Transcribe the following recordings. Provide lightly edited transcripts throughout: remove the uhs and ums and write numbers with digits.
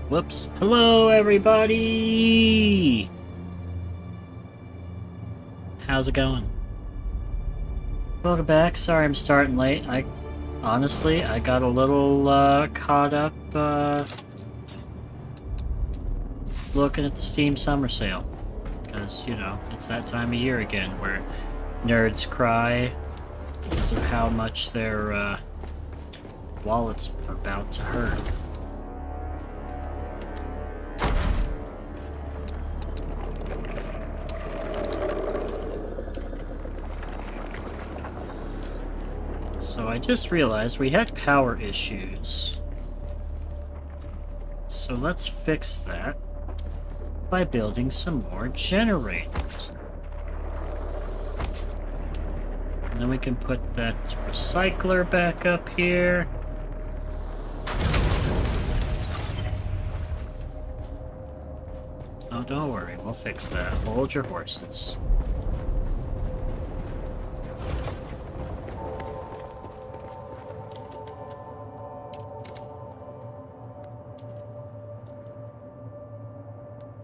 Whoops. Hello, everybody! How's it going? Welcome back. Sorry I'm starting late. Honestly, I got a little, caught up, looking at the Steam Summer Sale. Because, you know, it's that time of year again where nerds cry because of how much their, wallets are about to hurt. So I just realized we had power issues. So let's fix that by building some more generators. And then we can put that recycler back up here. Oh, don't worry, we'll fix that. Hold your horses.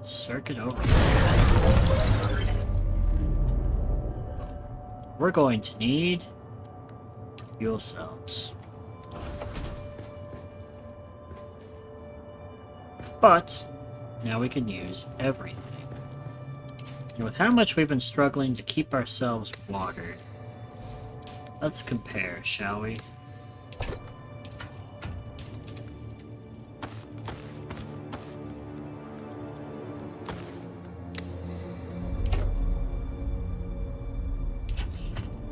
Circuit over. We're going to need fuel cells. But now we can use everything. And with how much we've been struggling to keep ourselves watered, let's compare, shall we?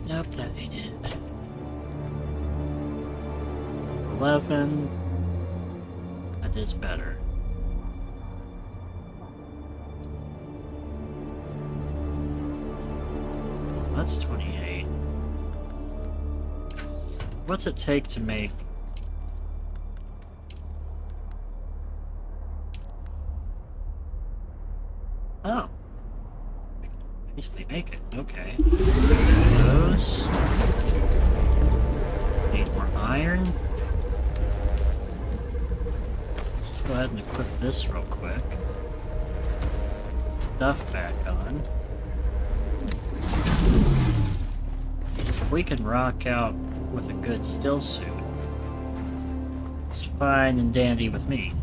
Nope, that ain't it. 11. That is better. That's 28. What's it take to make... Oh. We can basically make it. Okay. Those. Need more iron. Let's just go ahead and equip this real quick. Stuff back on. If we can rock out with a good still suit, it's fine and dandy with me.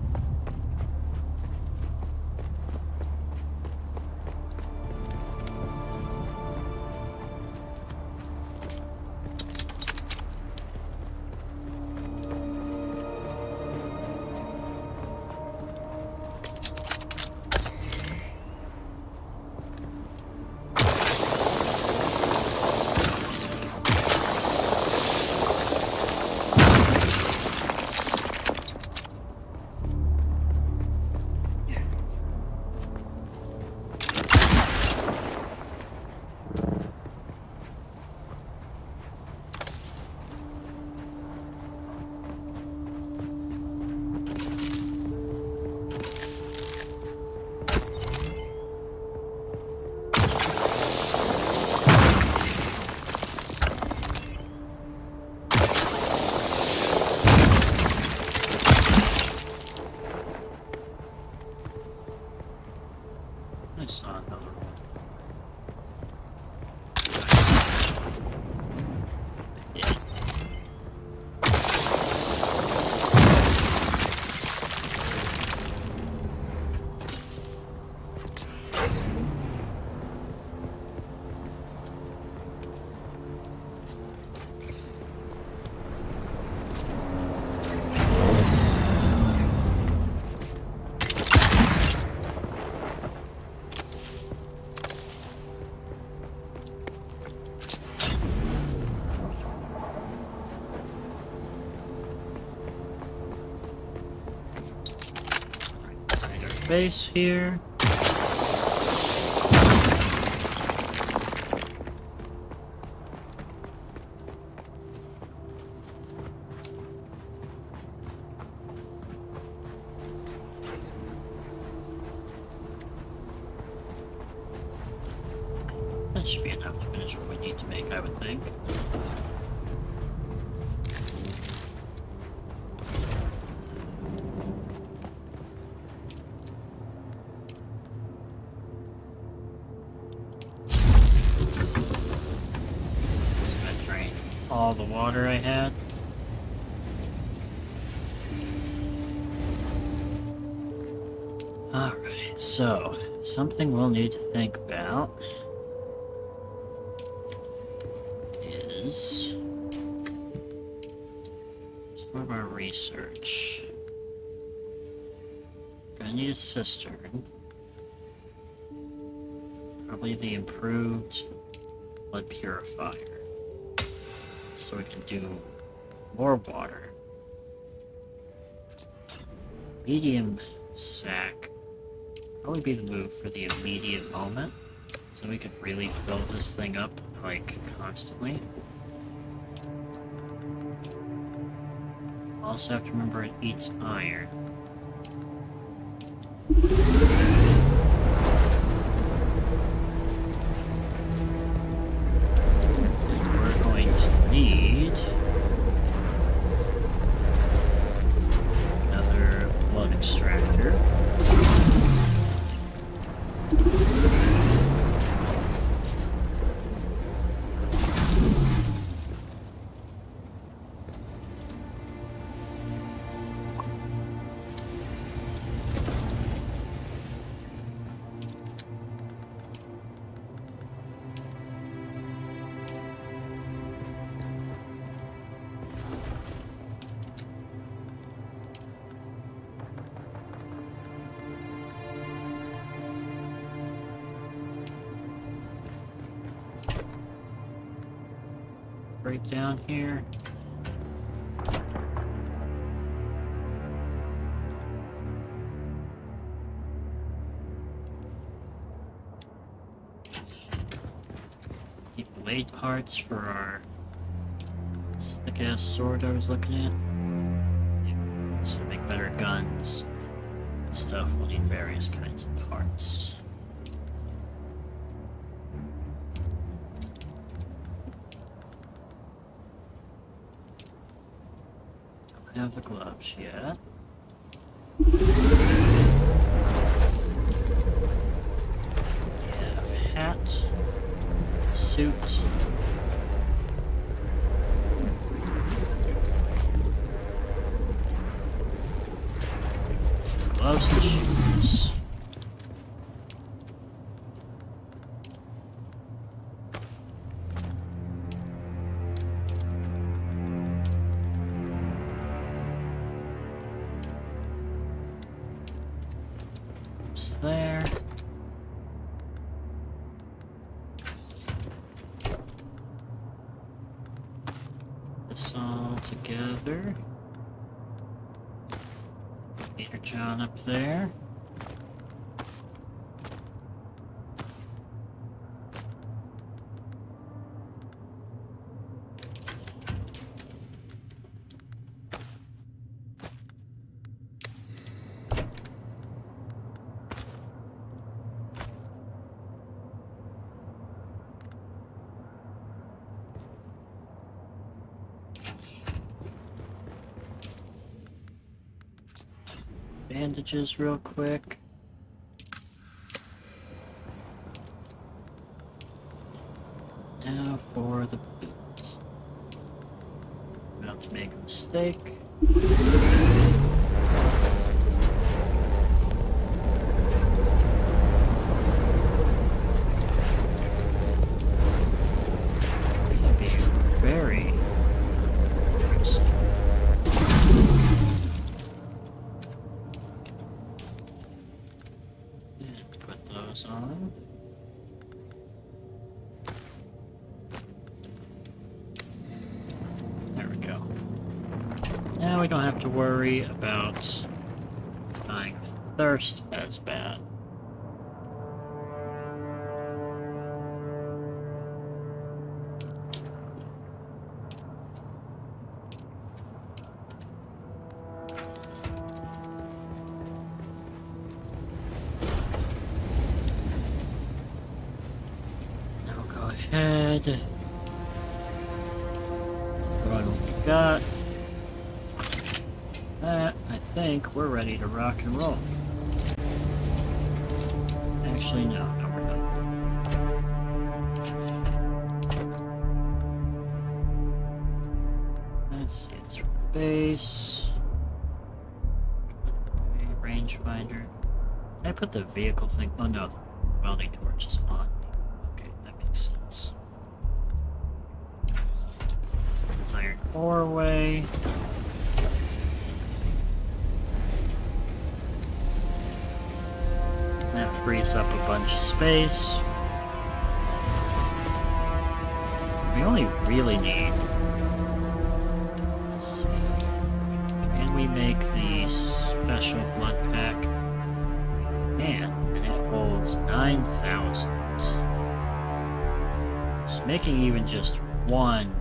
I saw another one. Yeah. Base here. That should be enough to finish what we need to make, I would think. all the water I had. Alright, so something we'll need to think about is some of our research. Gonna need a cistern. Probably the improved blood purifier. So we can do more water. Medium sack. Probably be the move for the immediate moment. So we could really fill this thing up, like, constantly. Also have to remember it eats iron. And we're going to need another blood extractor. Right down here. Need blade parts for our slick-ass sword I was looking at. Yeah, so to make better guns and stuff, we'll need various kinds of parts. Have the gloves yet. Have hat, suit, gloves and shoes. There. This all together. Peter John up there. Bandages real quick. Now for the boots. About to make a mistake. This will be very interesting. On. There we go. Now we don't have to worry about dying of thirst as bad. Head. Run what we got. That, I think we're ready to rock and roll. Actually, no, we're not. Let's see, it's base. Rangefinder. Can I put the vehicle thing? Oh no, the welding torch is on. Okay, that makes sense. Iron ore away. That frees up a bunch of space. We only really need... Let's see. Can we make the special blood pack? And it holds 9,000. So making even just 1,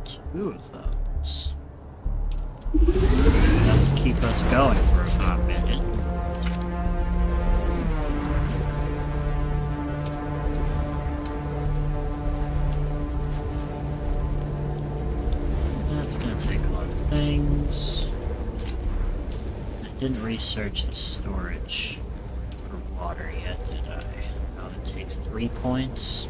2 of those. Enough to keep us going for a hot minute. That's gonna take a lot of things. I didn't research the storage for water yet, did I? Oh, it takes 3 points.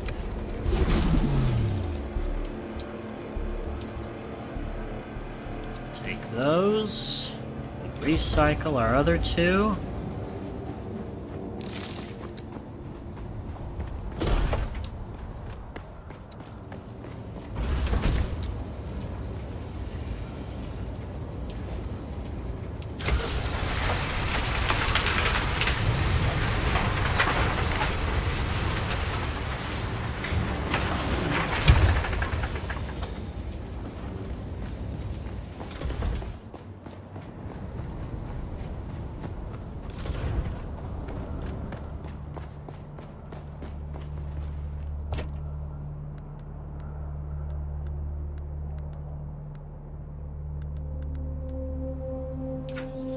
Take those. Recycle our other 2.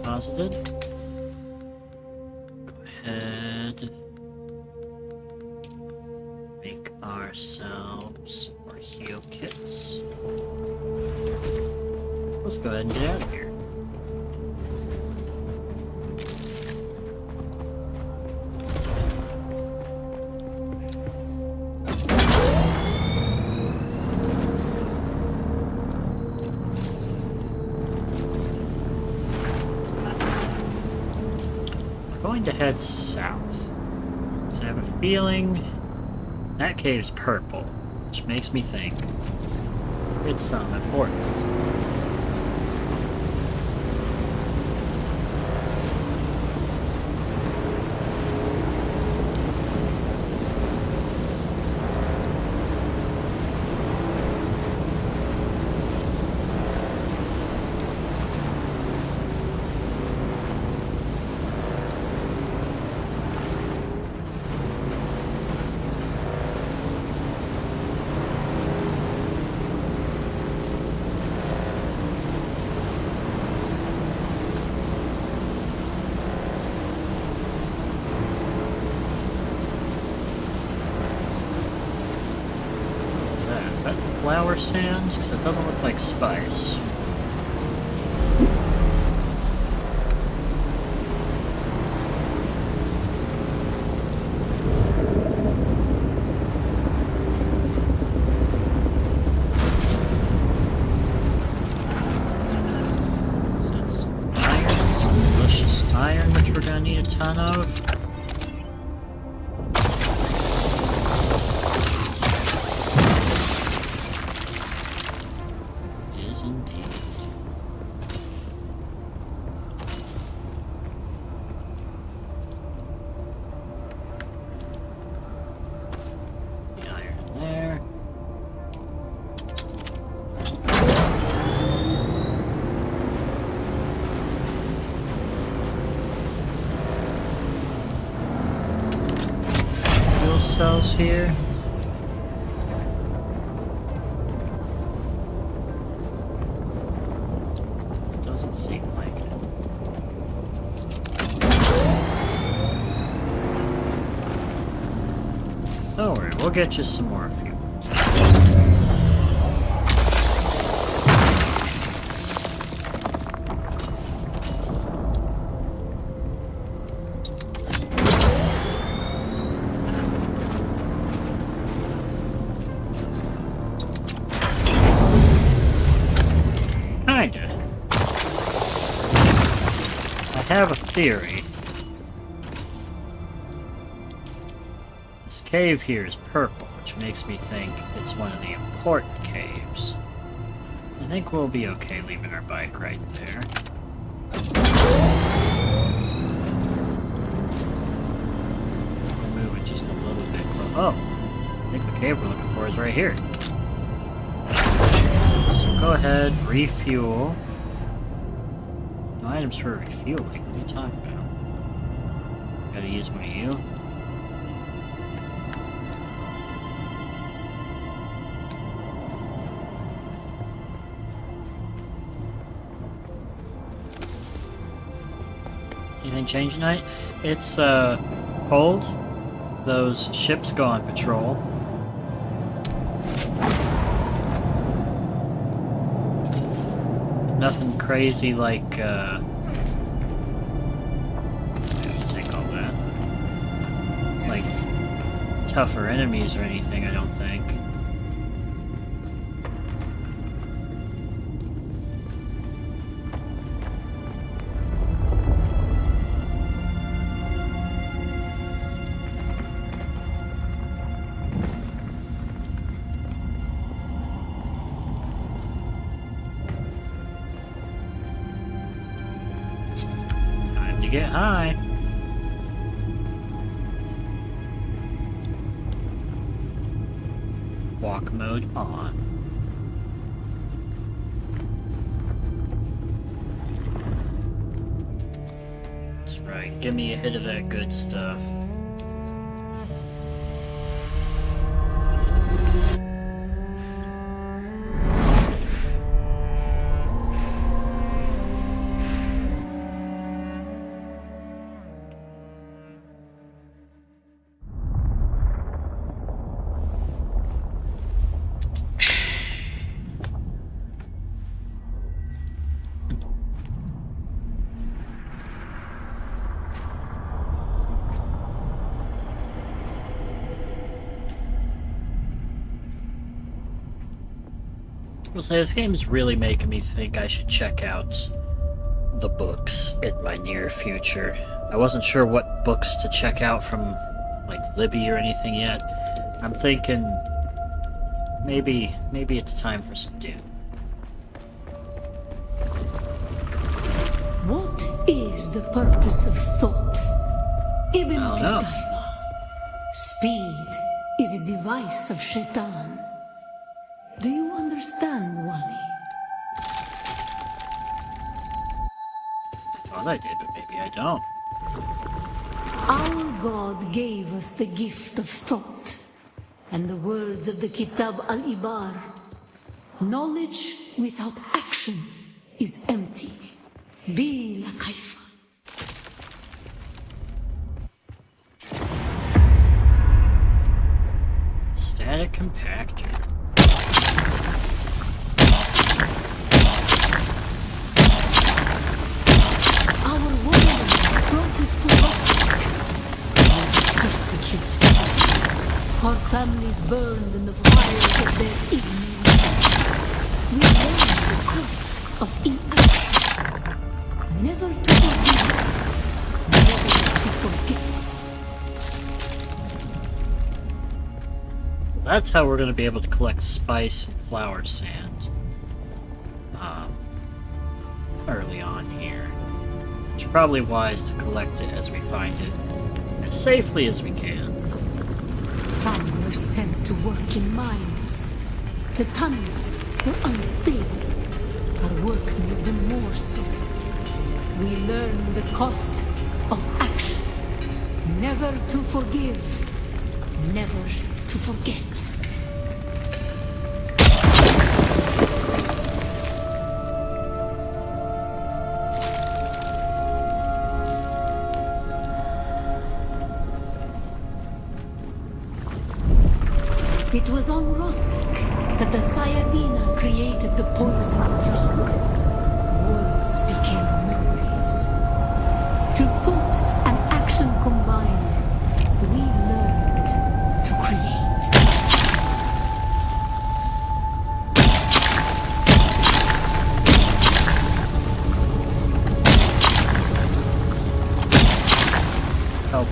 Posited. Go ahead. Make ourselves more heal kits. Let's go ahead and get out of here. Going to head south. So I have a feeling that cave's purple, which makes me think it's something important. Is that flower sands? Because it doesn't look like spice. So that's iron, some delicious iron, which we're gonna need a ton of. Indeed. The iron in there. Fuel cells here. Seem like it. Don't worry, we'll get you some more fuel. Kinda. I have a theory. This cave here is purple, which makes me think it's one of the important caves. I think we'll be okay leaving our bike right there. We'll move it just a little bit closer. Oh! I think the cave we're looking for is right here. So go ahead, refuel. No items for refueling. What are you talking about? Gotta use one of you. Anything change tonight? It's cold. Those ships go on patrol. Nothing crazy like take all that. Like tougher enemies or anything, I don't think. Get high. Walk mode on. That's right. Give me a hit of that good stuff. I'll say this game is really making me think I should check out the books in my near future. I wasn't sure what books to check out from, like, Libby or anything yet. I'm thinking maybe it's time for some Dune. What is the purpose of thought? Ibn I don't know. Qudayma. Speed is a device of Shaitan. Do you understand, Wani? I thought I did, but maybe I don't. Our God gave us the gift of thought, and the words of the Kitab al-Ibar. Knowledge without action is empty. Bila kaifa. Static compactor. Our warriors brought us to Rostak. Persecuted. Our families burned in the fires of their ignorance. We learned the cost of inaction. Never to forgive, never to forget. That's how we're going to be able to collect spice and flower sand. Early on here. It's probably wise to collect it as we find it, as safely as we can. Some were sent to work in mines. The tunnels were unstable. Our work made them more so. We learned the cost of action. Never to forgive, never to forget. It was on Rosik that the Sayadina created the poison drug. Words became memories. Through thought and action combined, we learned to create.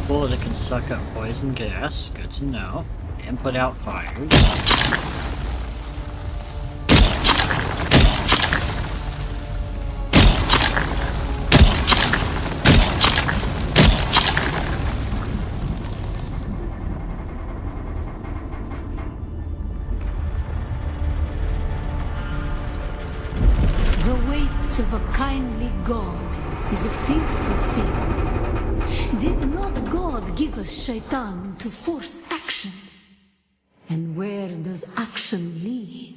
helpful. It can suck up poison gas. Good to know. And put out fires. The weight of a kindly God is a fearful thing. Did not God give us Shaitan to force action? And where does action lead?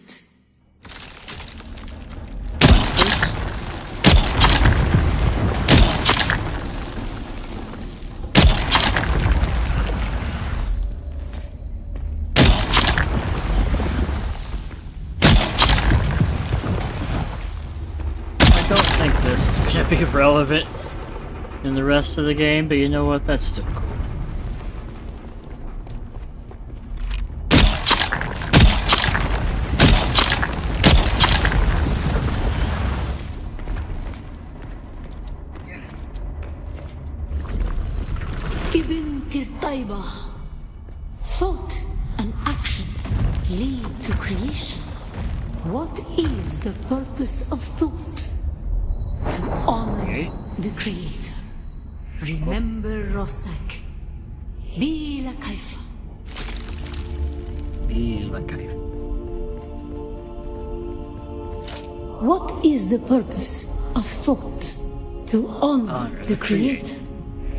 I don't think this is going to be relevant in the rest of the game, but you know what? That's still cool. Ibn Kirtaiba. Thought and action lead to creation. What is the purpose of thought? To honor the Creator. Remember Rosak. Bila Kaifa. What is the purpose of thought? To honor the Creator.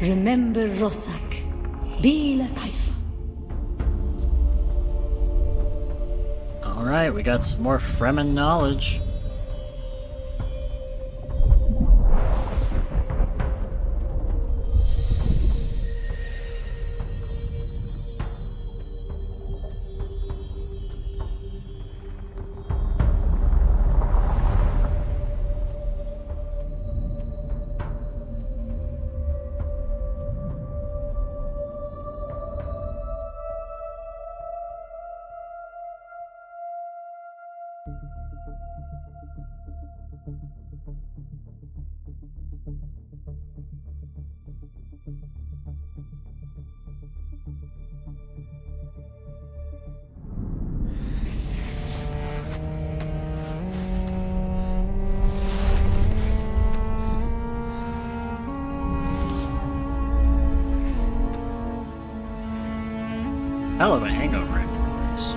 Remember Rosak. Bila Kaifa. Alright, we got some more Fremen knowledge. Hell of a hangover afterwards.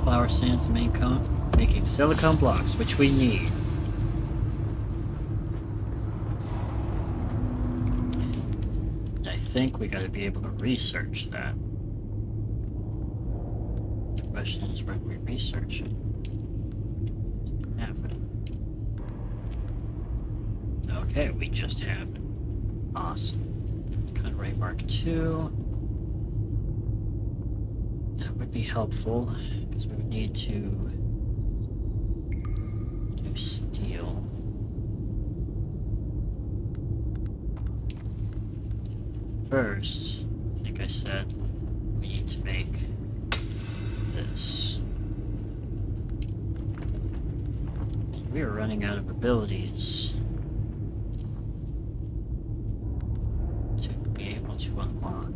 Flower sands the main cone, making silicone blocks, which we need. I think we gotta be able to research that. The question is, where do we research it? Have it. Okay, we just have it. Awesome. Cut-ray Mark II. That would be helpful, because we would need to do steel. First, I think I said we need to make this. We are running out of abilities to be able to unlock.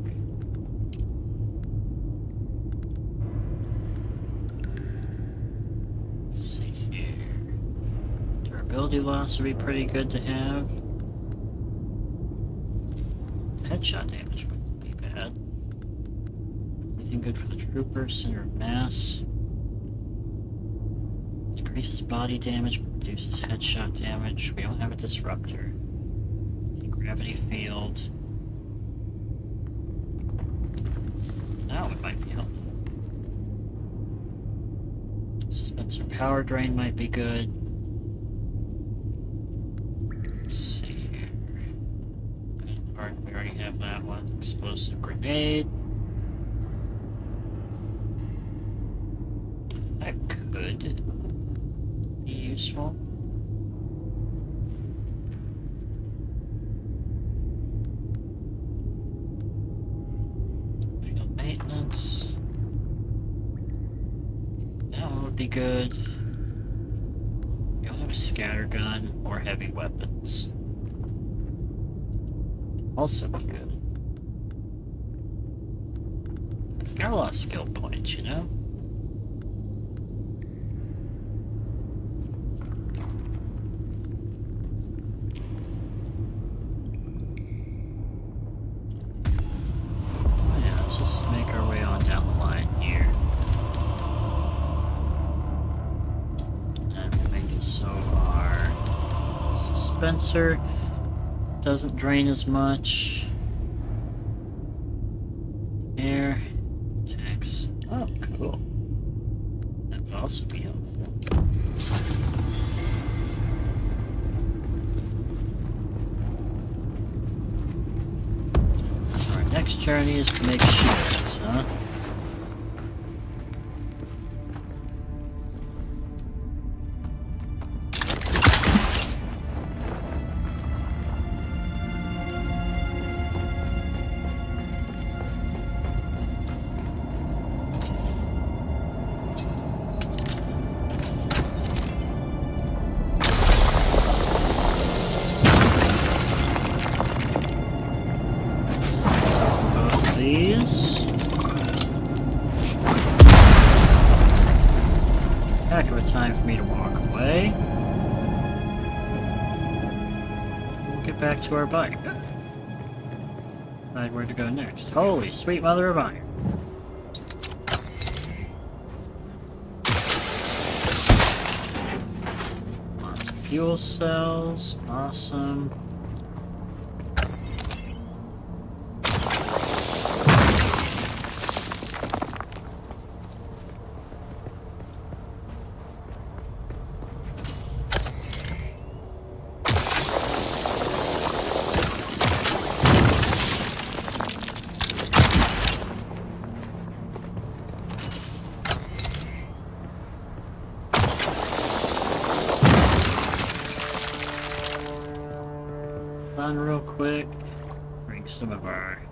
Let's see here. Durability loss would be pretty good to have. Headshot damage wouldn't be bad. Anything good for the trooper, center of mass. Increases body damage, but reduces headshot damage. We don't have a disruptor. Gravity field. Now it might be helpful. Dispenser power drain might be good. Let's see here. We already have that one. Explosive grenade. That could be useful. Field maintenance. be good. You don't have a scattergun or heavy weapons. Also be good. It's got a lot of skill points, you know? Yeah, let's just make our way on down the line here. And we'll make it so our dispenser doesn't drain as much. Air attacks. Oh, cool. That would also be helpful. So our next journey is to make shields, huh? These. Heck of a time for me to walk away. We'll get back to our bike. Decide where to go next. Holy sweet mother of iron. Lots of fuel cells. Awesome. Real quick, drink some of our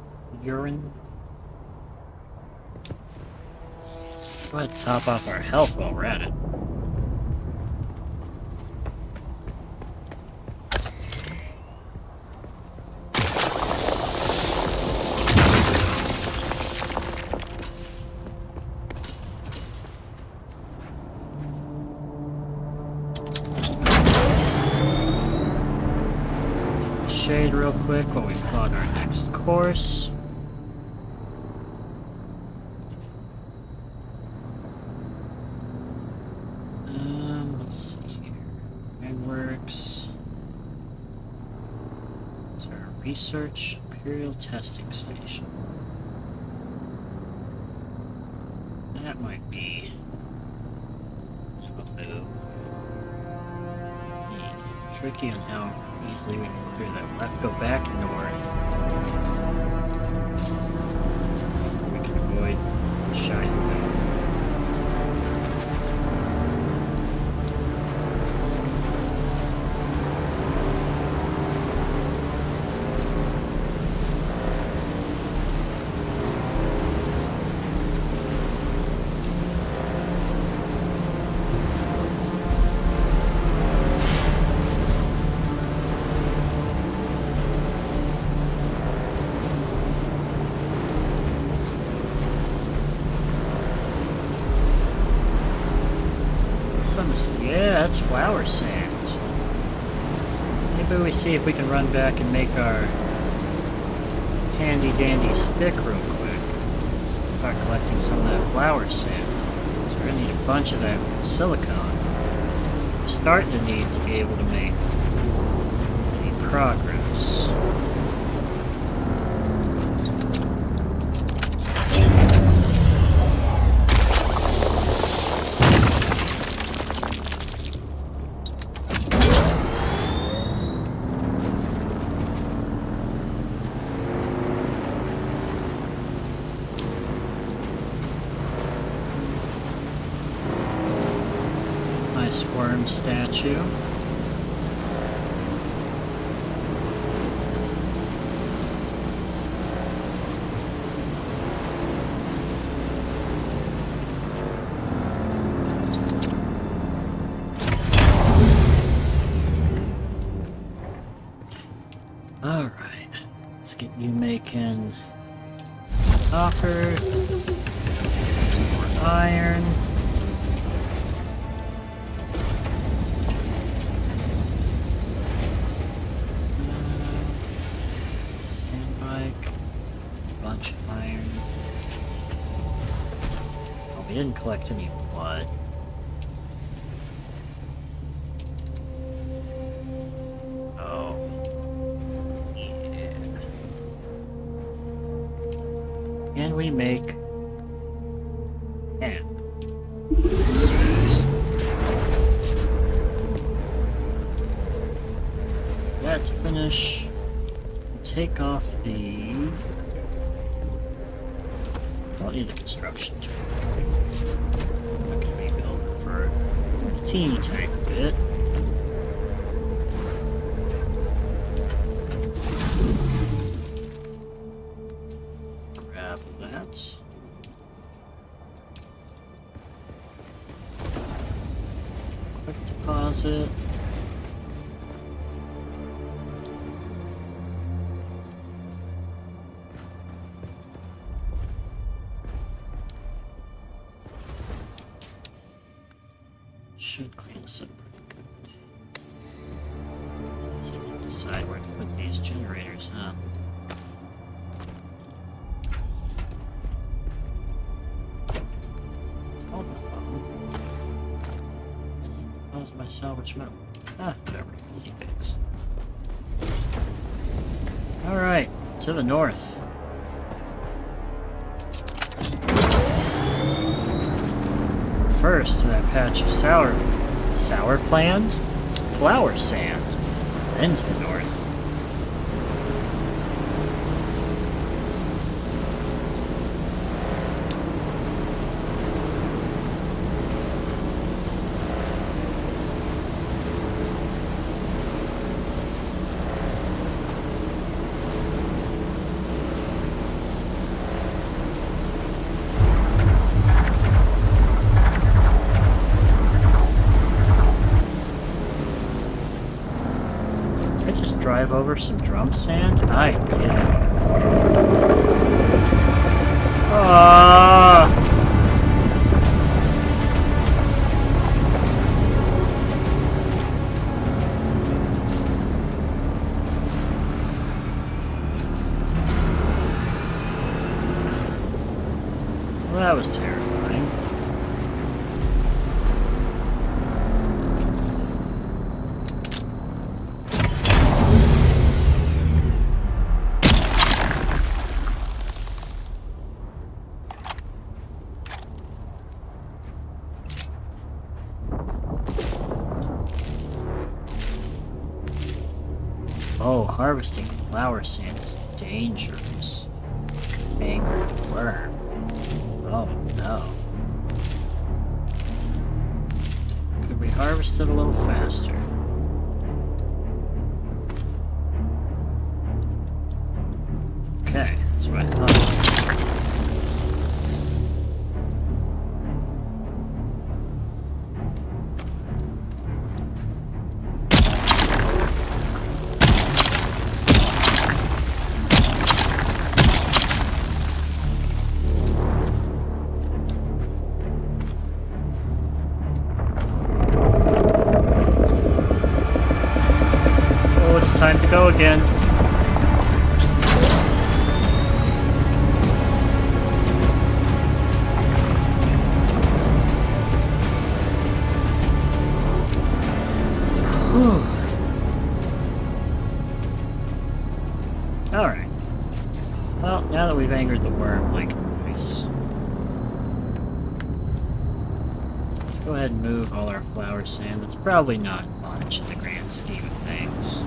urine. Go ahead and top off our health while we're at it. Shade real quick while we plot our next course. Let's see here. Ironworks. It's our research Imperial testing station. That might be a move. Tricky on how easily we can clear that. We'll have to go back north. We can avoid Shy Hill. Yeah, that's flower sand. Maybe we see if we can run back and make our handy dandy stick real quick. Start collecting some of that flower sand. So we're gonna need a bunch of that silicone. We're starting to need to be able to make any progress. Worm statue. Alright, let's get you making copper, some more iron. Sand bike, bunch of iron. Oh, we didn't collect any blood. Can we make ham? For that to finish, take off the... Don't need the construction tool. I'm not gonna rebuild it for a teeny tiny bit. Quick deposit. Should clean this up pretty good. Let's see if we can decide where to put these generators, huh? My salvage metal. Whatever. Easy fix. Alright, to the north. First to that patch of sour plant, flower sand, then to the north. Drive over some drum sand? I did. Well, that was terrifying. Oh, harvesting flower sand is dangerous. Anger the worm. Oh no. Could we harvest it a little faster? Okay, that's what I thought. Time to go again. Alright. Well, now that we've angered the worm like twice, let's go ahead and move all our flower sand. It's probably not much in the grand scheme of things.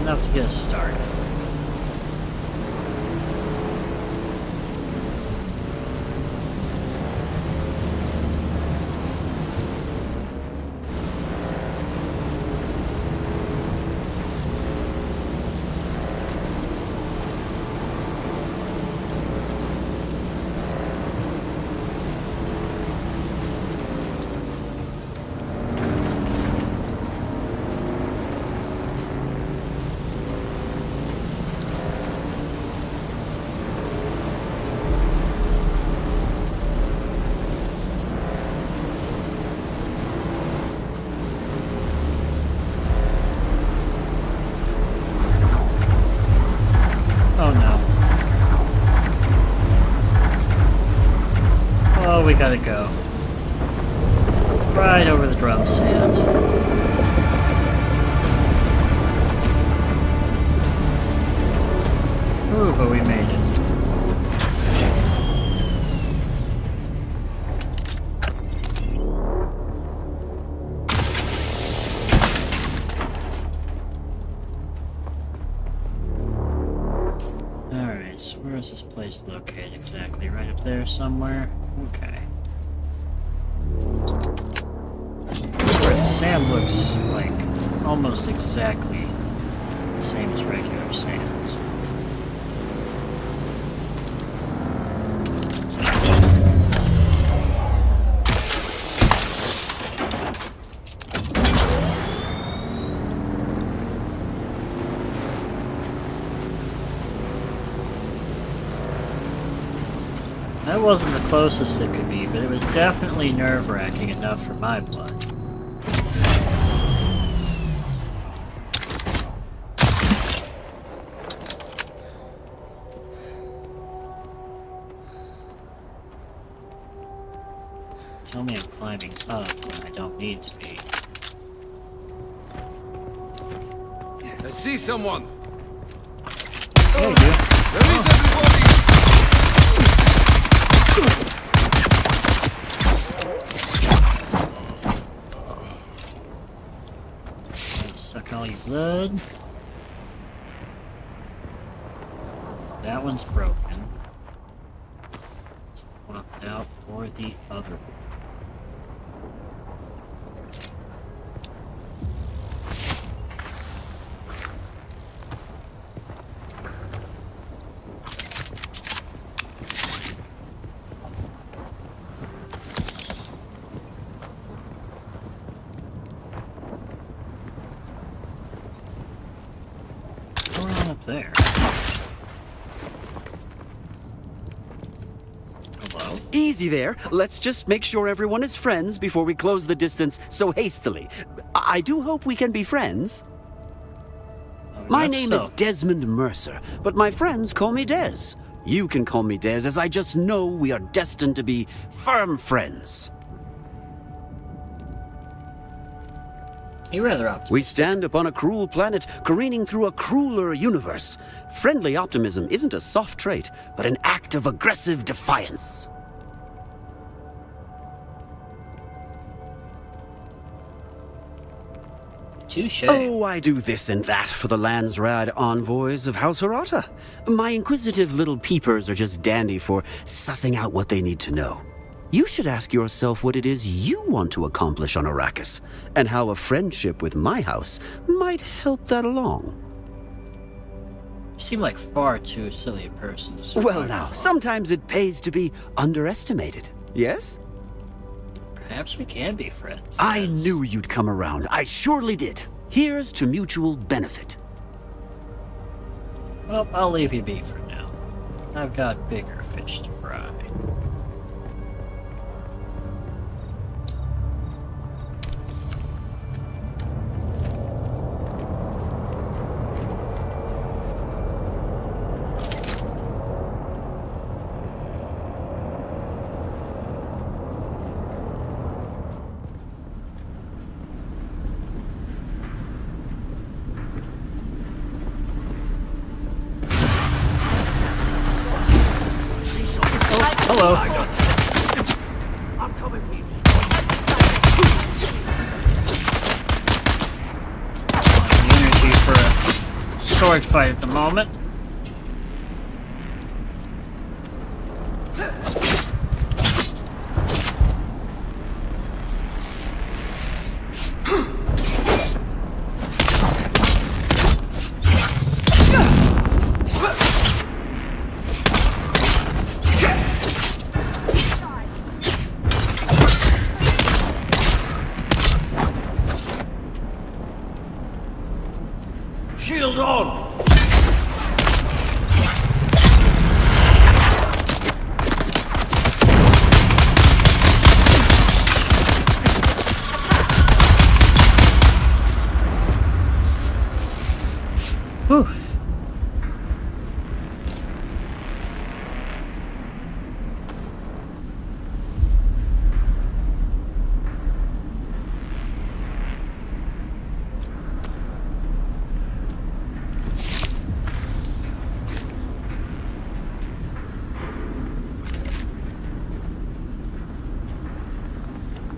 Enough to get us started. gotta go. Right over the drum stand. Ooh, but we made it. Alright, so where is this place located exactly? Right up there somewhere? Okay. Where the sand looks like almost exactly the same as regular sand. That wasn't the closest it could be, but it was definitely nerve-wracking enough for my blood. Tell me I'm climbing up when I don't need to be. I see someone. There you go. Release everybody. Suck all your blood. That one's broken. Swap it out for the other one. What's going on up there? Hello? Easy there. Let's just make sure everyone is friends before we close the distance so hastily. I do hope we can be friends. My name is Desmond Mercer, but my friends call me Des. You can call me Des, as I just know we are destined to be firm friends. You're rather optimistic. We stand upon a cruel planet, careening through a crueler universe. Friendly optimism isn't a soft trait, but an act of aggressive defiance. Touche. Oh, I do this and that for the Landsrad envoys of House Harata. My inquisitive little peepers are just dandy for sussing out what they need to know. You should ask yourself what it is you want to accomplish on Aarakis, and how a friendship with my house might help that along. You seem like far too silly a person to survive. Well now, sometimes it pays to be underestimated, yes? Perhaps we can be friends. I yes. knew you'd come around. I surely did. Here's to mutual benefit. Well, I'll leave you be for now. I've got bigger fish to fry. Hello. I'm coming for you. Energy for a sword fight at the moment. Shield on! Whew.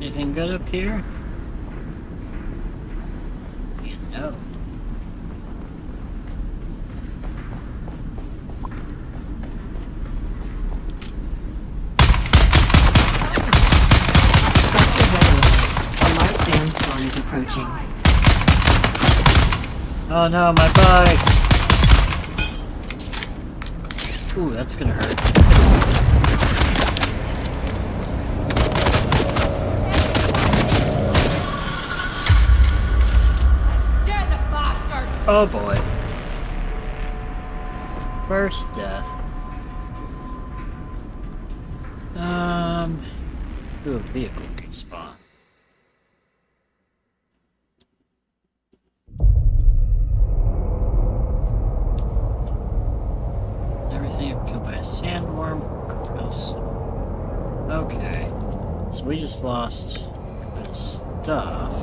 Anything good up here? You know. Approaching. Oh no, my bike! Ooh, that's gonna hurt. Get the bastard! Oh boy. First death. Ooh, a vehicle can spawn. Everything killed by a sandworm. Gross. Okay. So we just lost a bit of stuff.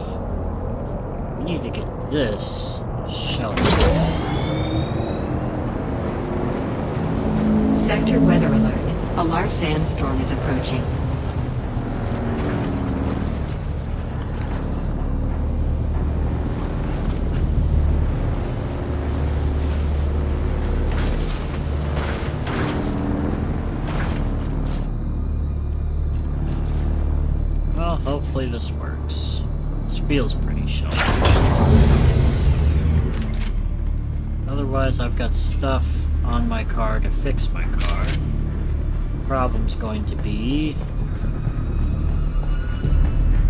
We need to get this shelter. Sector weather alert. A large sandstorm is approaching. Well, hopefully this works. This feels pretty sheltered. Otherwise, I've got stuff on my car to fix my car. Problem's going to be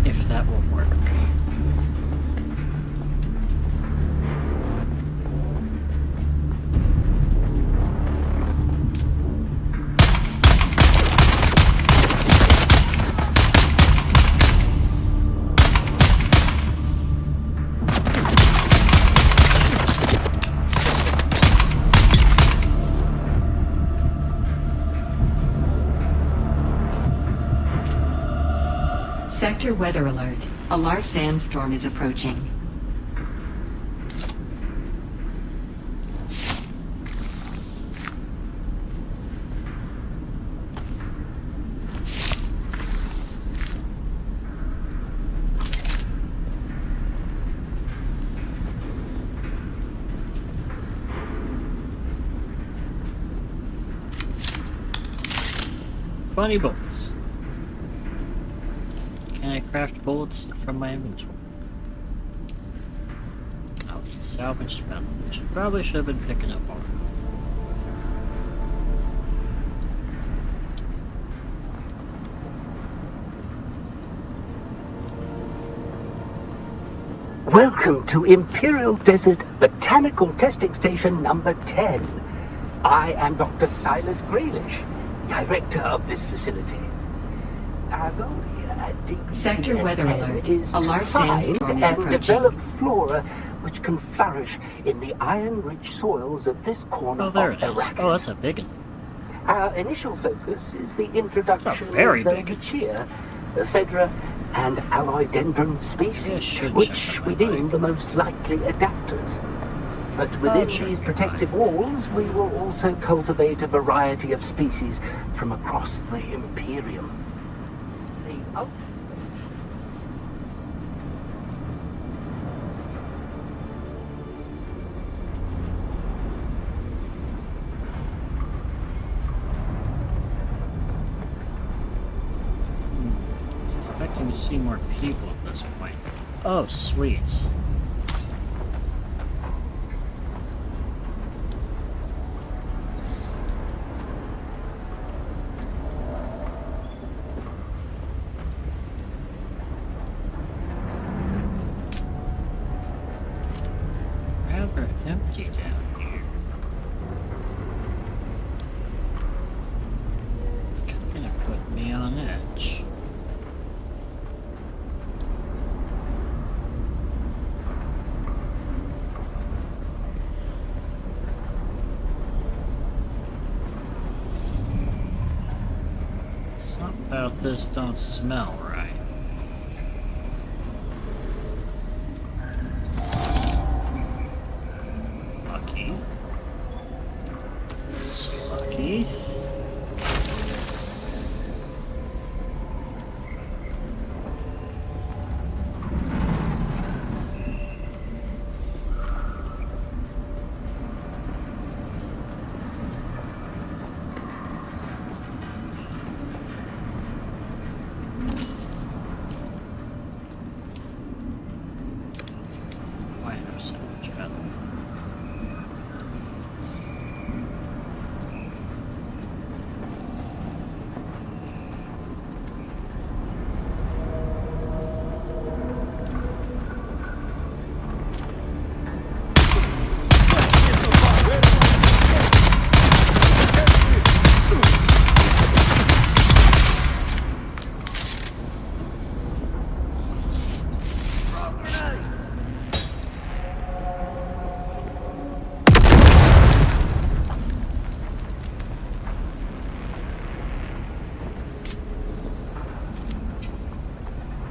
if that will work. Sector weather alert. A large sandstorm is approaching. Funny bullets. Can I craft bullets from my inventory? I'll need salvaged metal, which I probably should have been picking up on. Welcome to Imperial Desert Botanical Testing Station number 10. I am Dr. Silas Graylish, director of this facility. Our goal here at Sector weather alert. is A to large find sandstorm is and approaching. develop flora which can flourish in the iron-rich soils of this corner Oh, there of it is. Aarakis. Oh, that's a big one. Our initial focus is the introduction It's a very of the big one. Lucia, Ephedra, and Alloydendron species, Yeah, should which check we out my deem bike. the most likely adapters. But within sure, these you'll be protective fine. walls, we will also cultivate a variety of species from across the Imperium. The ult- Expecting to see more people at this point. Oh, sweet. Rather empty down here. It's kind of put me on edge. Something about this don't smell right. Lucky. So lucky.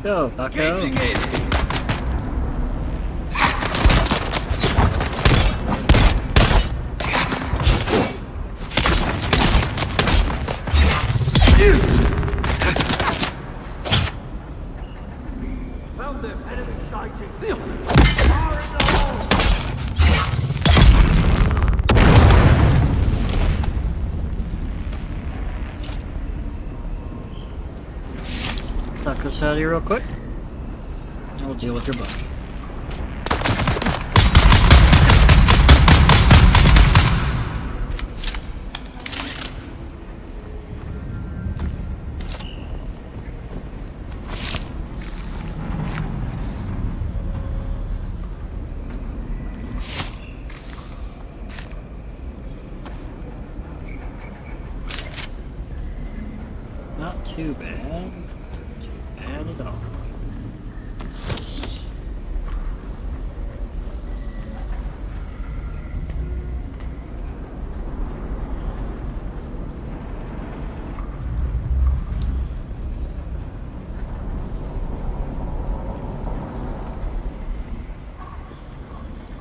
Go, Bucko. Gating it! Found them. Enemy sighting. Knock this out of here real quick. And we'll deal with your buddy. Not too bad. Not too bad at all.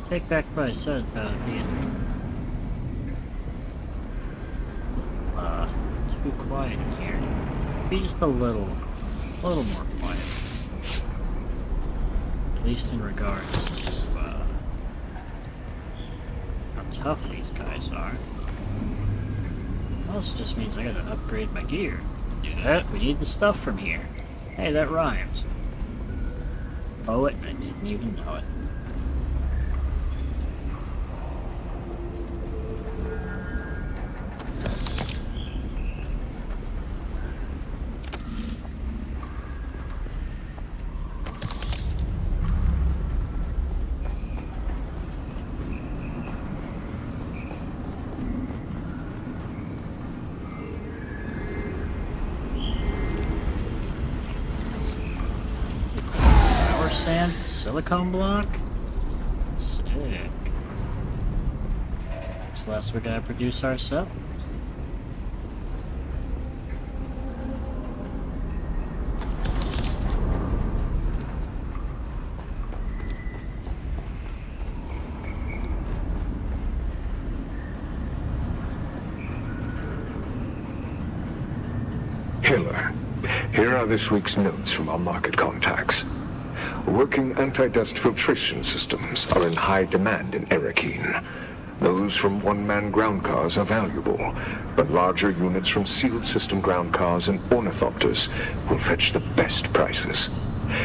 Take back what I said about it being too quiet in here. Be just a little more quiet. At least in regards to how tough these guys are. Also just means I gotta upgrade my gear. To do that, we need the stuff from here. Hey, that rhymed. Poet, I didn't even know it. Sand, silicone block? Sick. Next less we gotta produce ourselves. Hiller, here are this week's notes from our market contacts. Working anti-dust filtration systems are in high demand in Aarakis. Those from one-man ground cars are valuable, but larger units from sealed system ground cars and ornithopters will fetch the best prices.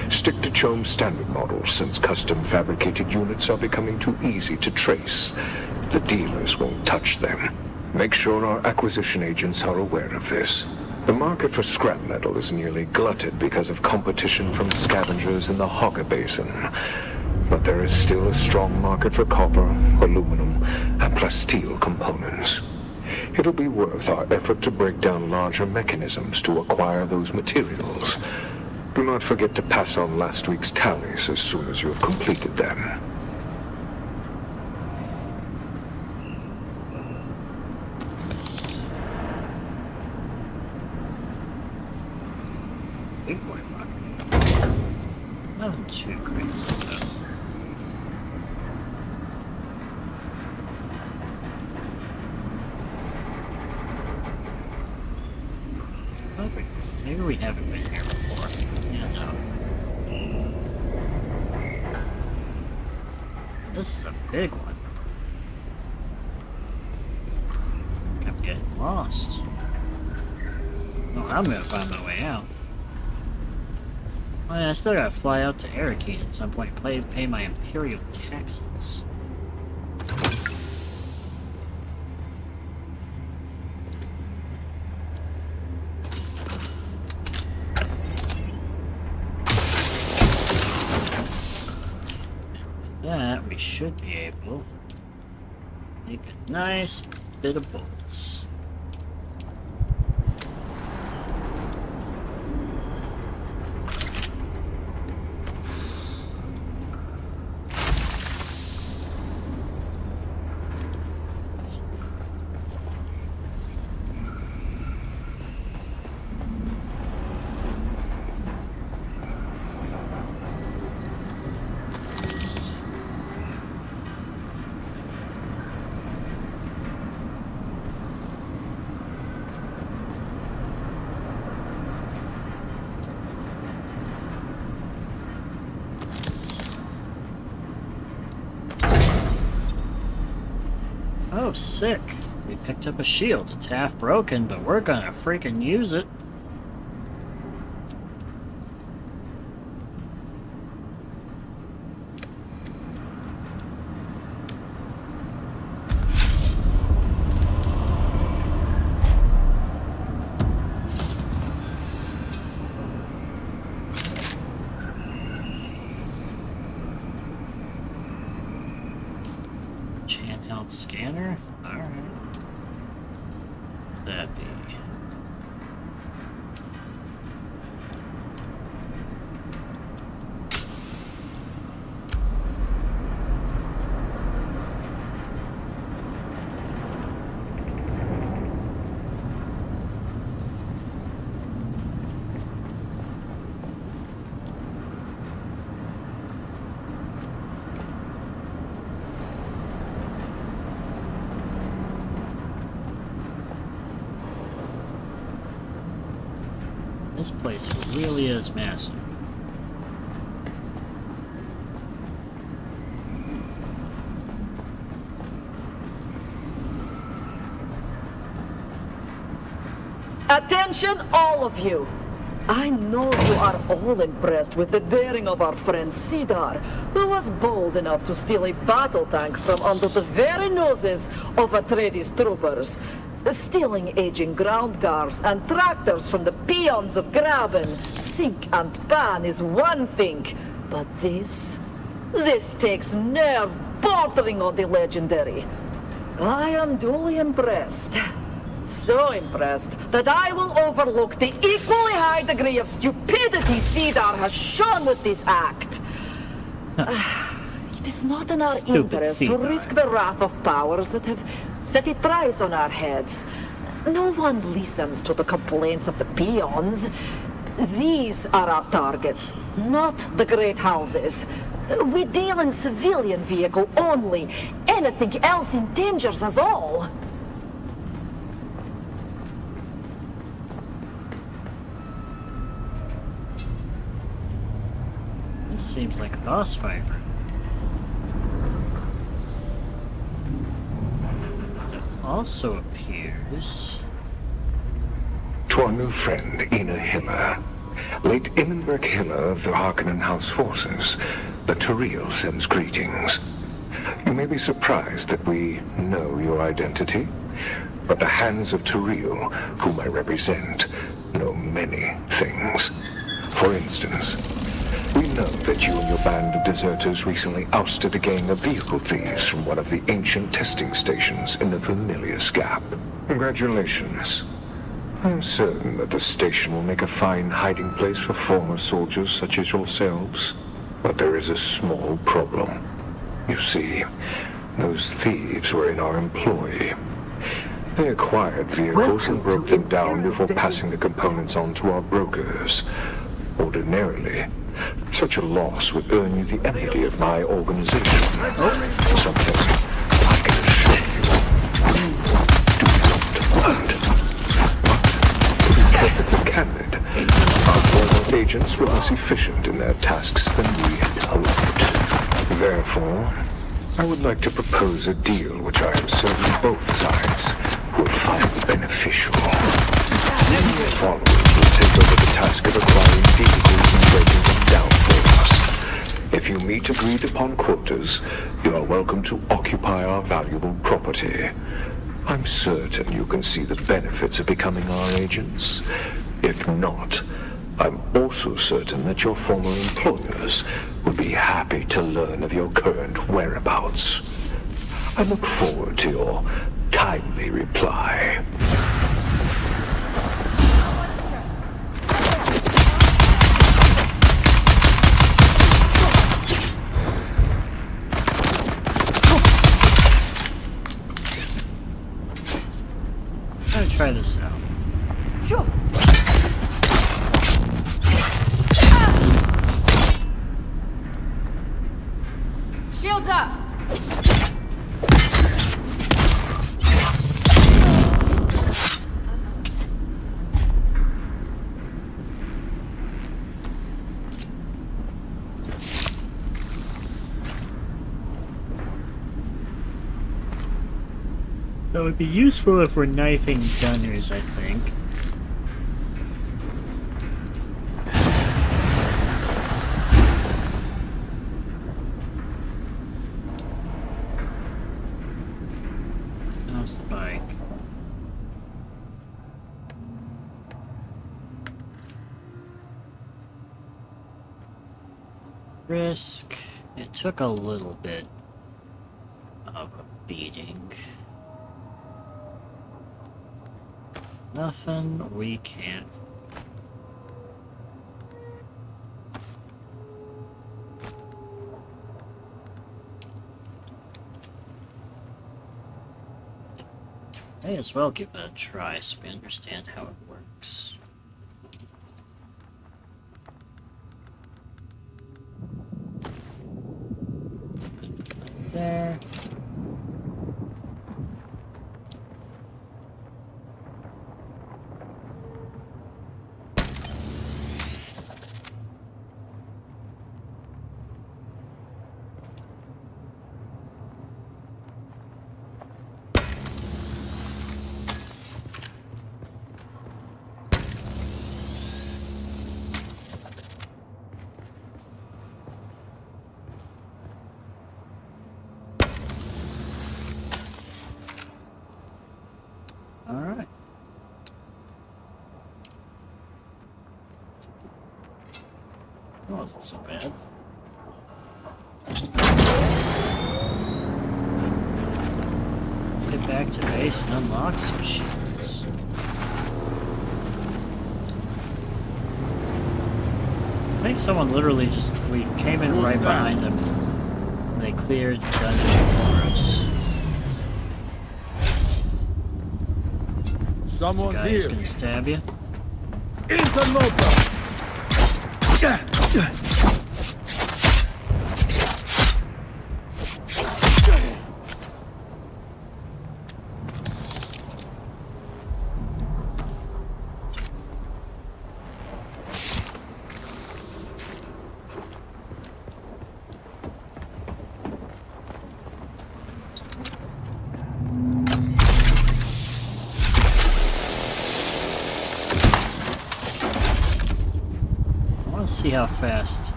Stick to Chome's standard models, since custom fabricated units are becoming too easy to trace. The dealers won't touch them. Make sure our acquisition agents are aware of this. The market for scrap metal is nearly glutted because of competition from scavengers in the Hogga Basin. But there is still a strong market for copper, aluminum, and plasteel components. It'll be worth our effort to break down larger mechanisms to acquire those materials. Do not forget to pass on last week's tallies as soon as you have completed them. Big boy rocket. Nothing too crazy though. Maybe we haven't been here before. Yeah, no. This is a big one. I'm getting lost. Oh, I'm gonna find my way out. Well, I still gotta fly out to Aarakis at some point and pay my Imperial taxes. With that, we should be able to make a nice bit of bullets. Oh, sick. We picked up a shield. It's half broken, but we're gonna freaking use it. Handheld scanner? Alright. That be. This place really is massive. Attention, all of you! I know you are all impressed with the daring of our friend Cedar, who was bold enough to steal a battle tank from under the very noses of Atreides troopers. Stealing aging ground cars and tractors from the peons of Graben, sink and pan is one thing, but this takes nerve bordering on the legendary. I am duly impressed. So impressed that I will overlook the equally high degree of stupidity Cedar has shown with this act. It is not in our interest to risk the wrath of powers that have set a price on our heads. No one listens to the complaints of the peons. These are our targets, not the great houses. We deal in civilian vehicle only. Anything else endangers us all. This seems like a boss fight. Also appears To our new friend, Ina Hiller. Late Immenberg Hiller of the Harkonnen House forces, the Turiel sends greetings. You may be surprised that we know your identity, but the hands of Turiel, whom I represent, know many things. For instance, we know that you and your band of deserters recently ousted a gang of vehicle thieves from one of the ancient testing stations in the Vermilius Gap. Congratulations. I am certain that the station will make a fine hiding place for former soldiers such as yourselves. But there is a small problem. You see, those thieves were in our employ. They acquired vehicles and broke them down before passing the components on to our brokers. Ordinarily, such a loss would earn you the enmity of my organization. Something I can assure you do not want. To be perfectly candid, our former agents were less efficient in their tasks than we had hoped. Therefore, I would like to propose a deal which I am certain both sides will find beneficial. Followers will take over the task of acquiring vehicles and breaking them down for us. If you meet agreed upon quotas, you are welcome to occupy our valuable property. I'm certain you can see the benefits of becoming our agents. If not, I'm also certain that your former employers would be happy to learn of your current whereabouts. I look forward to your timely reply. I'm gonna try this out. Sure. Shields up! That would be useful if we're knifing gunners, I think. How's the bike? Risk. It took a little bit of a beating. Nothing we can't. May as well give that a try so we understand how it works. Right there. Alright. That wasn't so bad. Let's get back to base and unlock some shields. I think someone literally just... We came in right behind them. And they cleared the dungeon for us. Someone's Guy here. is gonna stab you. Interloper. See how fast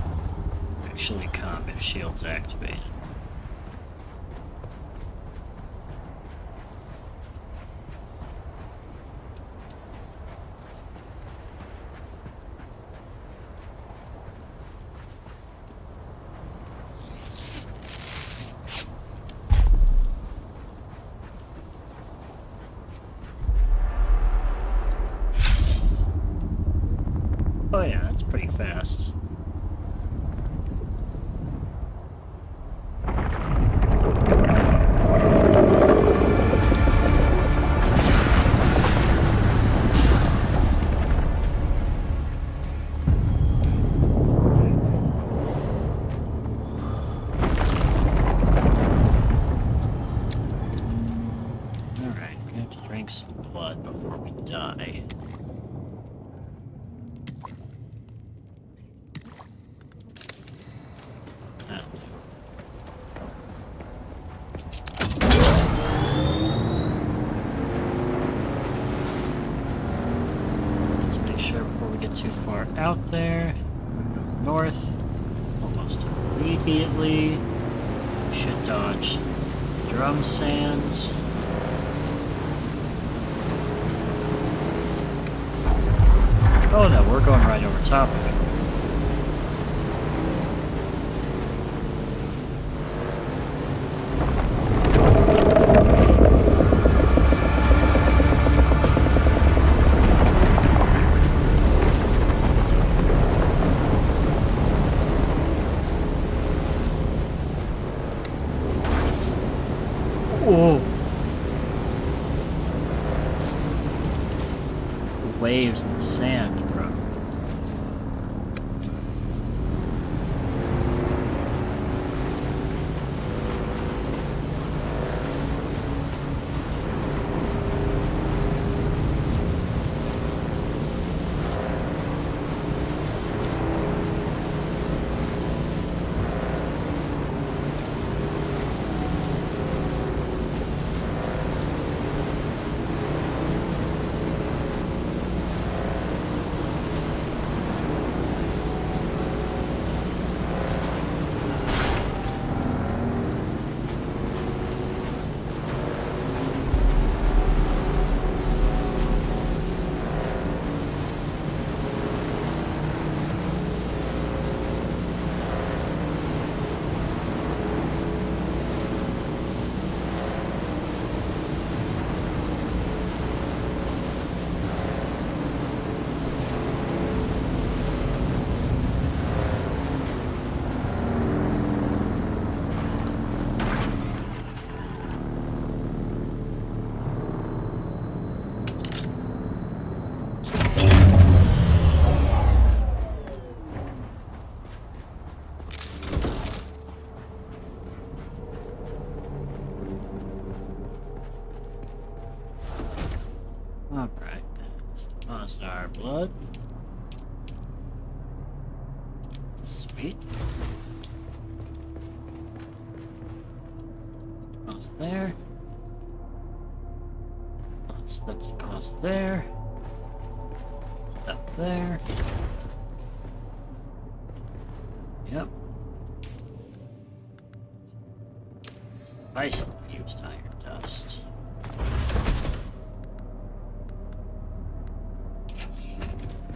actually come if shield's activated. Oh yeah, that's pretty fast. Alright, we have to drink some blood before we die. Let's make sure before we get too far out there. We go north almost immediately. Should dodge drum sands. Oh no, we're going right over top of it. Oh. The waves in the sand, bro. blood. Sweet. Pause there. Let's pause there. Stop there. Yep. Spice used iron dust.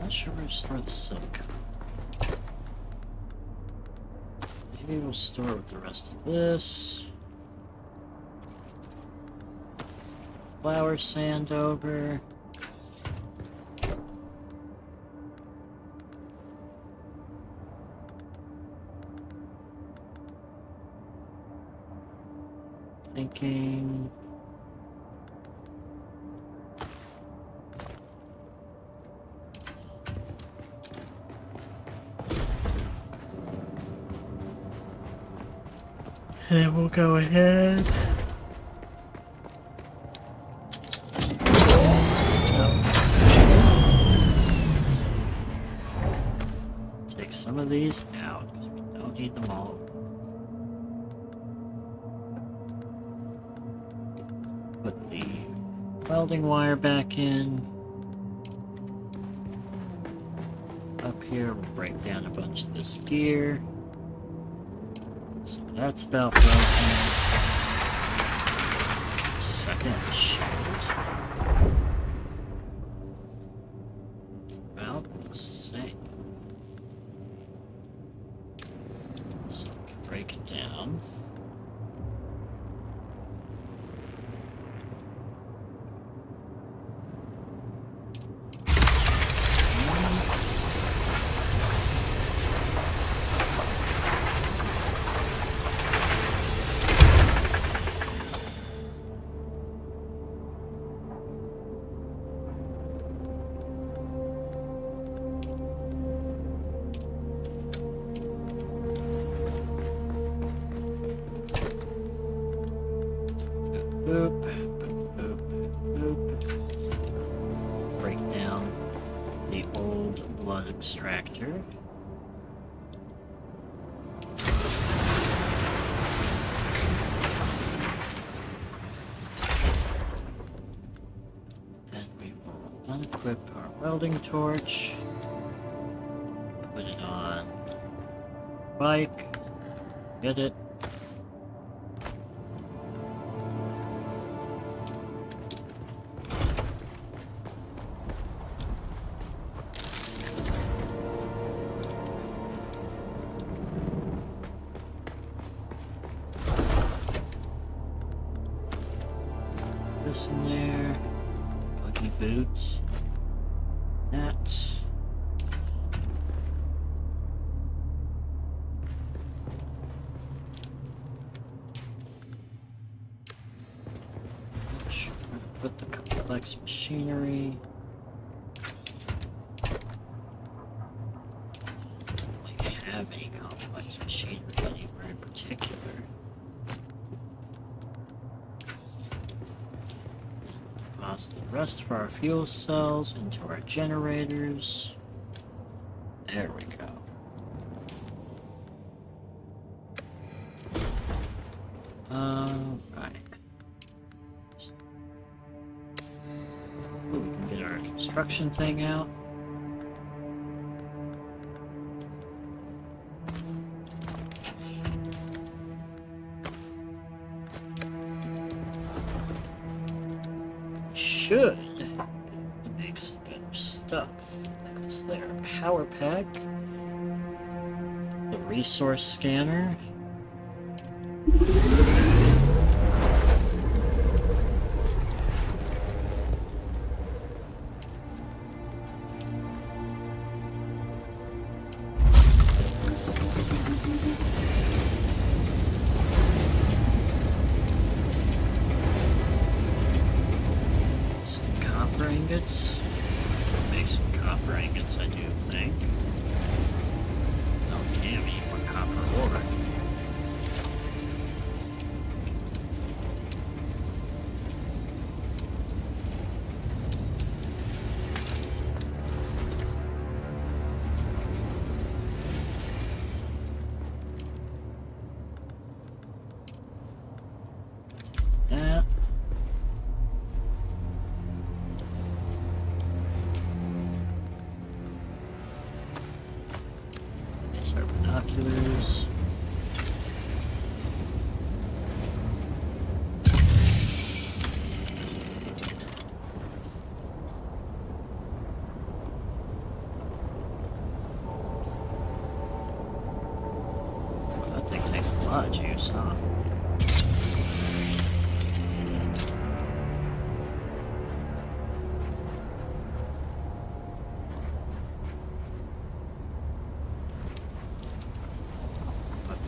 Not sure where to store the silicone. Maybe we'll store with the rest of this. Flour sand over. Thinking. And we'll go ahead. Take some of these out because we don't need them all. Put the welding wire back in. Up here, we'll break down a bunch of this gear. So that's about broken. Second shield. It's about the same. So we can break it down. Boop, boop, boop, boop. Break down the old blood extractor. Then we will unequip our welding torch. Put it on bike. Get it. This in there. Buggy boots. That. Put the complex machinery. Don't really have any complex machinery anywhere in particular. The rest of our fuel cells into our generators. There we go. Right. Ooh, we can get our construction thing out. Should make some better stuff. Like this there power pack, the resource scanner. Ingots. Make some copper ingots, I do think. Oh, damn, we need more copper ore. others. That thing takes a lot of juice, huh?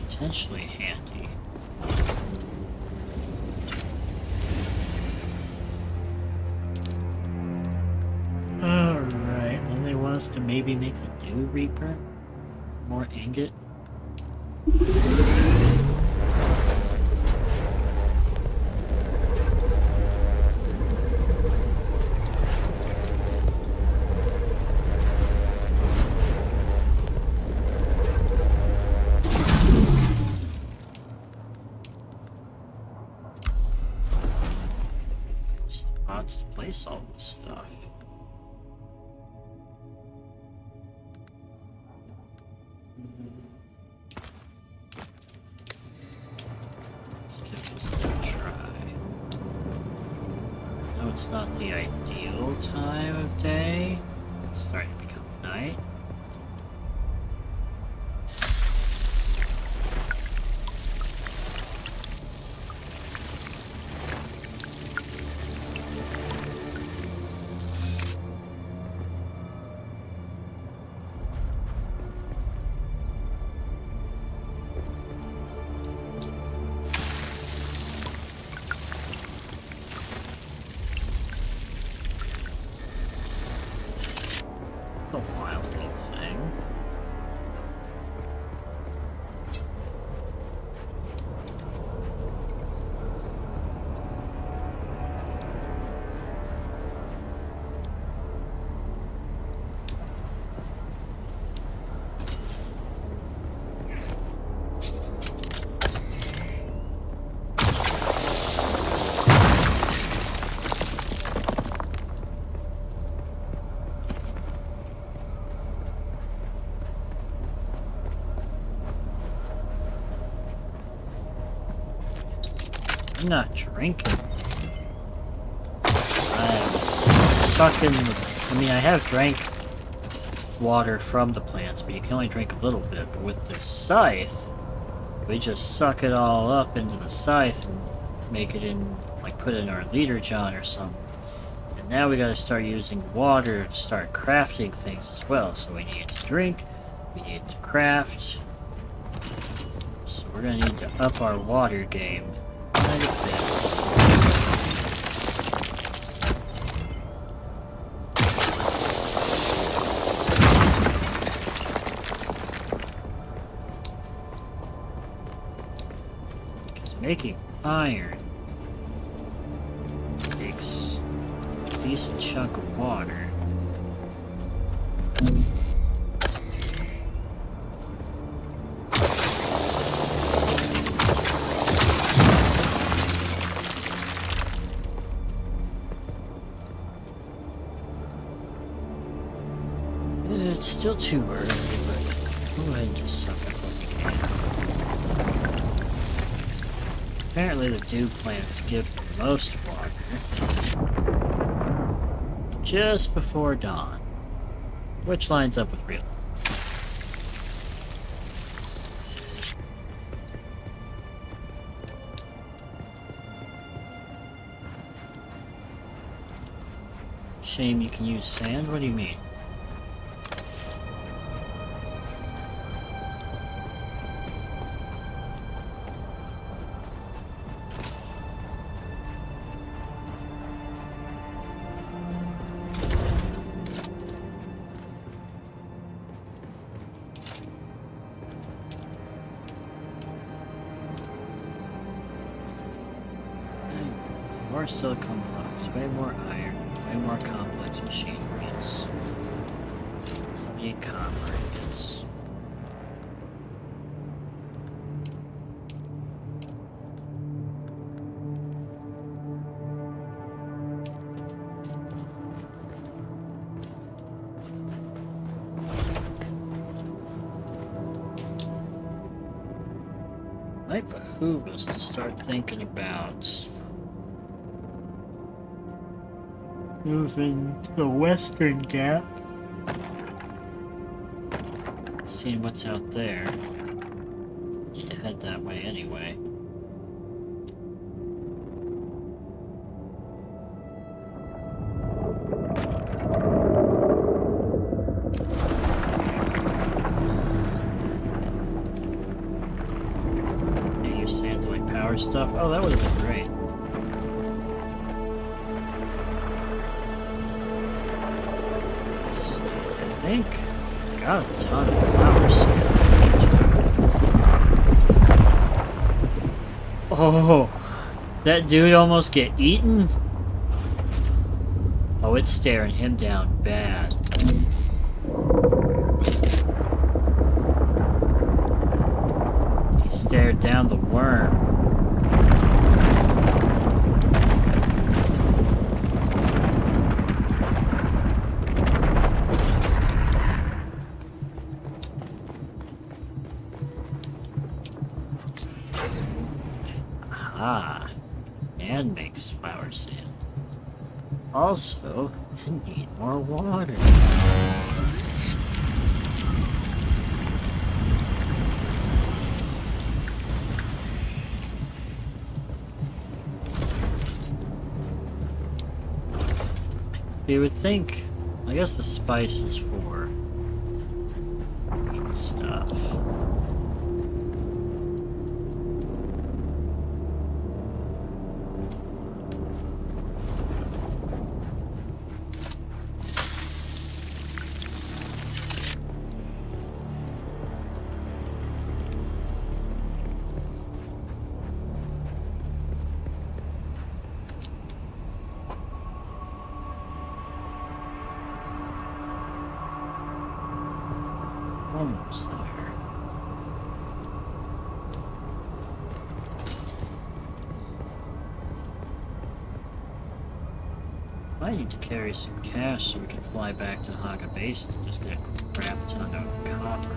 Potentially handy. Alright, then they want us to maybe make the Dew Reaper more ingot. Spots to place all this stuff. Let's give this thing a try. No, it's not the ideal time of day. It's starting to become night. It's a wild little thing. I'm not drinking. I'm sucking I mean, I have drank water from the plants, but you can only drink a little bit. But with this scythe, we just suck it all up into the scythe and make it in, like, put it in our leader john or something. And now we gotta start using water to start crafting things as well. So we need to drink, we need to craft. So we're gonna need to up our water game quite a bit. Making iron takes a decent chunk of water. It's still too early, but go ahead and just suck up what we can. Apparently the dew plants give the most water just before dawn, which lines up with real. Shame you can use sand? What do you mean? More silicone blocks, way more iron, way more complex machineries. I need copper ingots. Might behoove us to start thinking about moving to the Western Gap. Seeing what's out there. Need to head that way anyway. Stuff. Oh, that would have been great. Let's see. I think I got a ton of flowers here. Oh, that dude almost get eaten? Oh, it's staring him down bad. He stared down the worm. And makes flower sand. Also, I need more water. You would think, I guess the spice is for eating stuff. Almost there. Might need to carry some cash so we can fly back to Haga Basin and just get a crap ton of copper.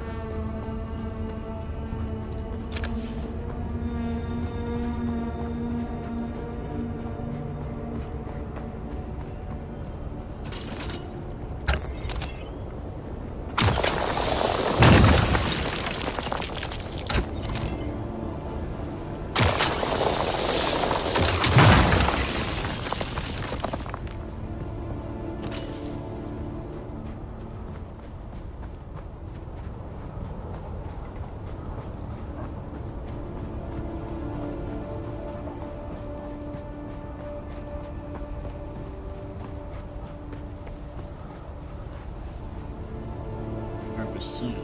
Soon.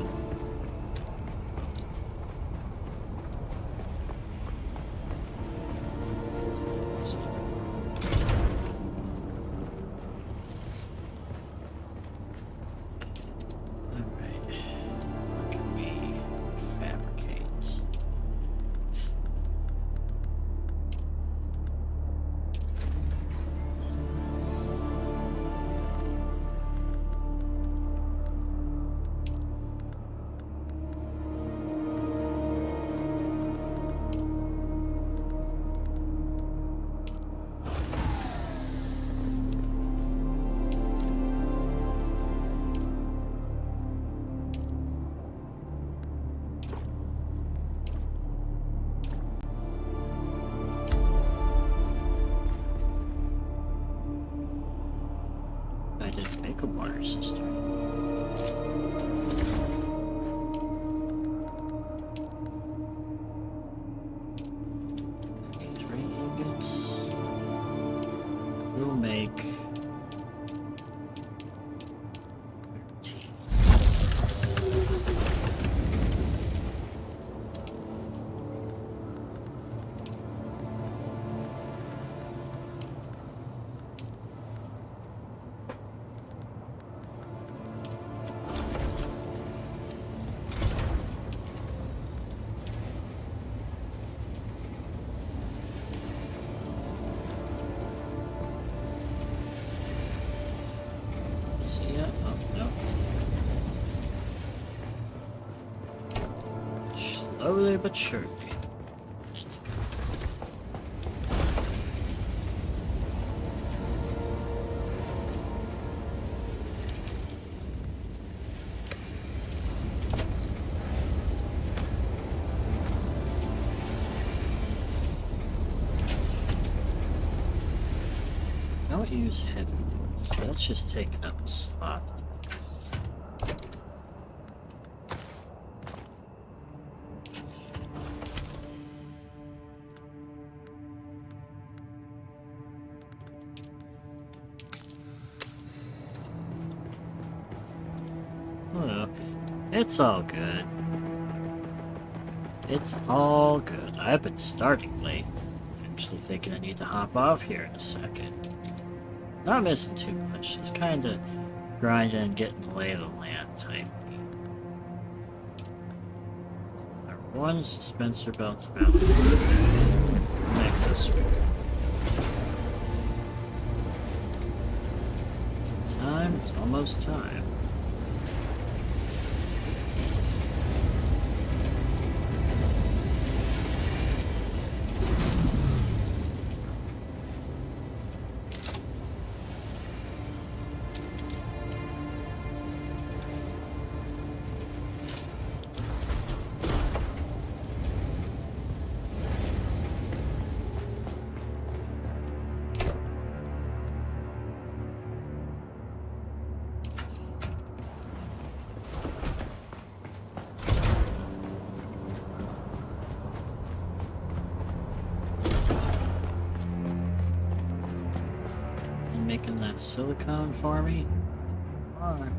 Alright. What can we fabricate? I didn't make a water cistern. Okay, 3 ingots. We'll make 13. See ya? Oh, no, that's good. Slowly but surely. to use heavy. So that's just taking up a slot. Oh, it's all good. It's all good. I've been starting late. Actually thinking I need to hop off here in a second. Not missing too much. Just kind of grinding and getting the lay of the land type. Our one suspensor belt's about to make this one. Time. It's almost time. Making that silicone for me? Alright.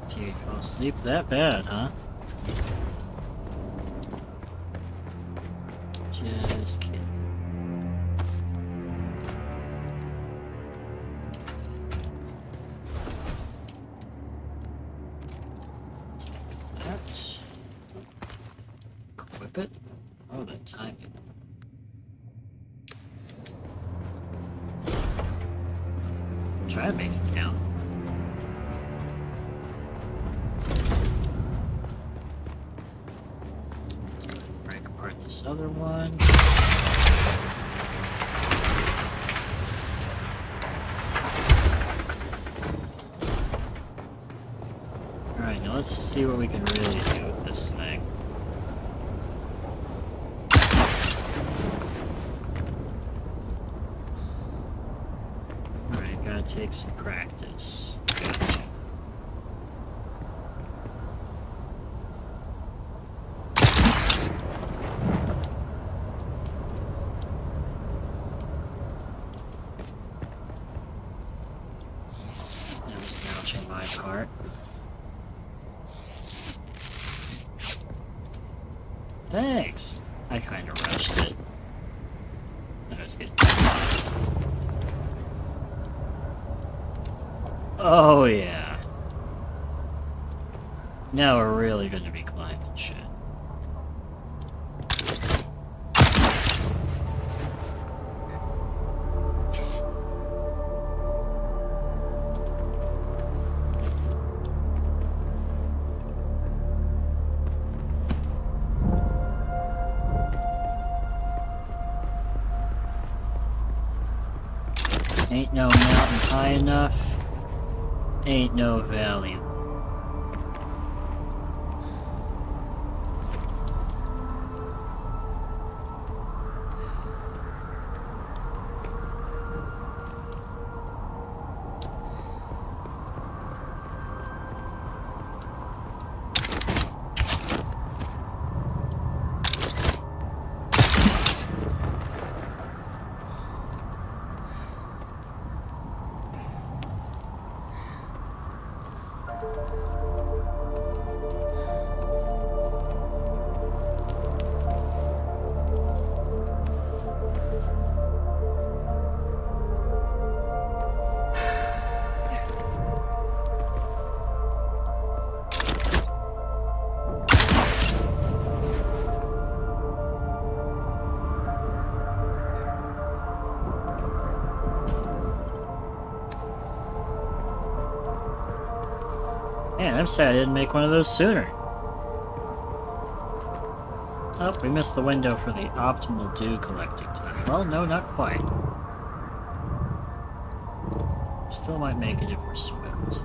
Gee, you fall asleep that bad, huh? Just kidding. Equip it. Oh, the timing. Try to make it count. Break apart this other one. Alright, now let's see what we can really do with this thing. Alright, gotta take some practice. That was an ouch on my part. Thanks. I kind of rushed it. That was good. Oh yeah. Now we're really going to be climbing shit. Ain't no mountain high enough. Ain't no valley. Man, I'm sad I didn't make one of those sooner. Oh, we missed the window for the optimal dew collecting time. Well, no, not quite. Still might make it if we're swift.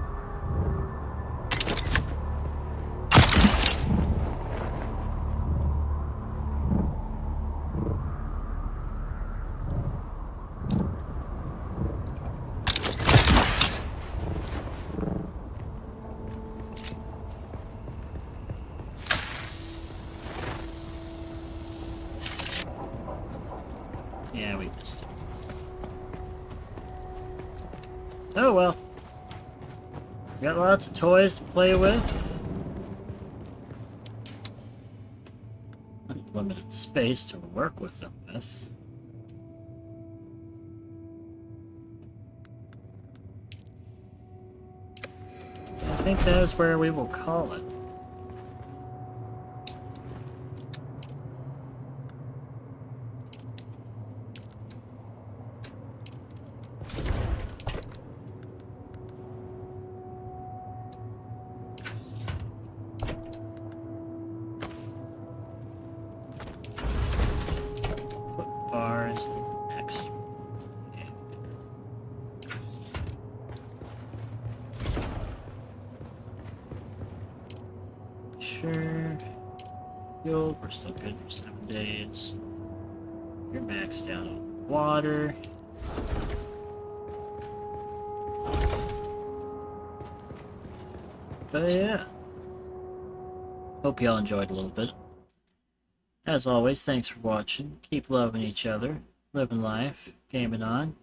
Oh well. Got lots of toys to play with. Unlimited space to work with them with. I think that is where we will call it. Bars next. Sure. Fuel, we're still good for 7 days. You're maxed out on water. But yeah. Hope y'all enjoyed a little bit. As always, thanks for watching. Keep loving each other, living life, gaming on.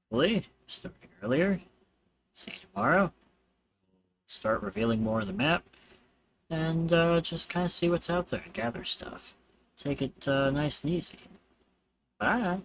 Hopefully, starting earlier. See you tomorrow. Start revealing more of the map. And just kind of see what's out there and gather stuff. Take it nice and easy. Bye.